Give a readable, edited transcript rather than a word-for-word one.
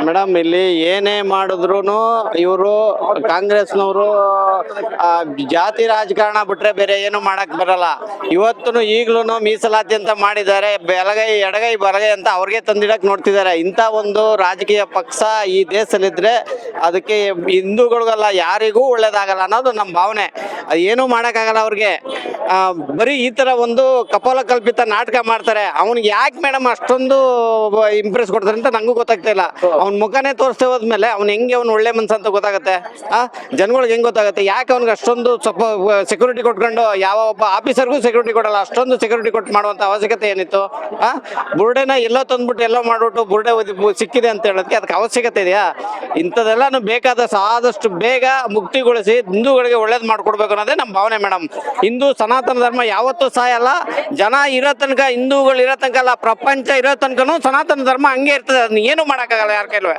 Madam ಇಲ್ಲಿ ಏನೇ ಮಾಡಿದ್ರು ಇವರು ಕಾಂಗ್ರೆಸ್ನವರು ಜಾತಿ ರಾಜಕಾರಣ ಬಿಟ್ರೆ ಬೇರೆ ಏನು ಮಾಡಕ್ ಬರಲ್ಲ. ಇವತ್ತು ಈಗ್ಲೂ ಮೀಸಲಾತಿ ಅಂತ ಮಾಡಿದ್ದಾರೆ, ಬೆಲಗೈ ಎಡಗೈ ಬಲಗೈ ಅಂತ ಅವ್ರಿಗೆ ತಂದಿಡಕ್ ನೋಡ್ತಿದ್ದಾರೆ. ಇಂಥ ಒಂದು ರಾಜಕೀಯ ಪಕ್ಷ ಈ ದೇಶದಲ್ಲಿದ್ರೆ ಅದಕ್ಕೆ ಹಿಂದೂಗಳಿಗೆಲ್ಲ ಯಾರಿಗೂ ಒಳ್ಳೇದಾಗಲ್ಲ ಅನ್ನೋದು ನಮ್ಮ ಭಾವನೆ. ಏನು ಮಾಡಕ್ಕಾಗಲ್ಲ ಅವ್ರಿಗೆ. ಬರೀ ಈ ತರ ಒಂದು ಕಪೋಲ ಕಲ್ಪಿತ ನಾಟಕ ಮಾಡ್ತಾರೆ. ಅವ್ನಿಗೆ ಯಾಕೆ ಮೇಡಮ್ ಅಷ್ಟೊಂದು ಇಂಪ್ರೆಸ್ ಕೊಡ್ತಾರೆ ಅಂತ ನಂಗೂ ಗೊತ್ತಾಗ್ತಾ ಇಲ್ಲ. ಅವ್ನ ಮುಖನೇ ತೋರಿಸ್ತೇ ಹೋದ್ಮೇಲೆ ಅವ್ನು ಹೆಂಗೆ ಅವ್ನು ಒಳ್ಳೆ ಮನ್ಸ ಅಂತ ಗೊತ್ತಾಗುತ್ತೆ. ಜನಗಳಿಗೆ ಹೆಂಗ್ ಗೊತ್ತಾಗುತ್ತೆ? ಯಾಕೆ ಅವ್ನಿಗೆ ಅಷ್ಟೊಂದು ಸ್ವಲ್ಪ ಸೆಕ್ಯೂರಿಟಿ ಕೊಟ್ಕೊಂಡು ಯಾವ ಒಬ್ಬ ಆಫೀಸರ್ಗೂ ಸೆಕ್ಯೂರಿಟಿ ಕೊಡಲ್ಲ, ಅಷ್ಟೊಂದು ಸೆಕ್ಯೂರಿಟಿ ಕೊಟ್ಟು ಮಾಡುವಂತ ಅವಶ್ಯಕತೆ ಏನಿತ್ತು? ಬುರ್ಡೆನ ಎಲ್ಲೋ ತಂದ್ಬಿಟ್ಟು ಎಲ್ಲೋ ಮಾಡ್ಬಿಟ್ಟು ಬುರ್ಡೆ ಸಿಕ್ಕಿದೆ ಅಂತ ಹೇಳೋದಕ್ಕೆ ಅದಕ್ಕೆ ಅವಶ್ಯಕತೆ ಇದೆಯಾ? ಇಂಥದೆಲ್ಲಾನು ಆದಷ್ಟು ಬೇಗ ಮುಕ್ತಿಗೊಳಿಸಿ ಹಿಂದೂಗಳಿಗೆ ಒಳ್ಳೇದು ಮಾಡ್ಕೊಡ್ಬೇಕು ಅನ್ನೋದೇ ನಮ್ಮ ಭಾವನೆ ಮೇಡಮ್. ಹಿಂದೂ ಸನಾತನ ಧರ್ಮ ಯಾವತ್ತೂ ಸಾಯಲ್ಲ. ಜನ ಇರೋ ತನಕ, ಹಿಂದೂಗಳು ಇರೋ ತನಕ ಅಲ್ಲ, ಪ್ರಪಂಚ ಇರೋ ತನಕನೂ ಸನಾತನ ಧರ್ಮ ಹಂಗೆ ಇರ್ತದೆ. ಅದನ್ನ ಏನು ಮಾಡೋಕ್ಕಾಗಲ್ಲ ಯಾರ ಕೈಲೂ.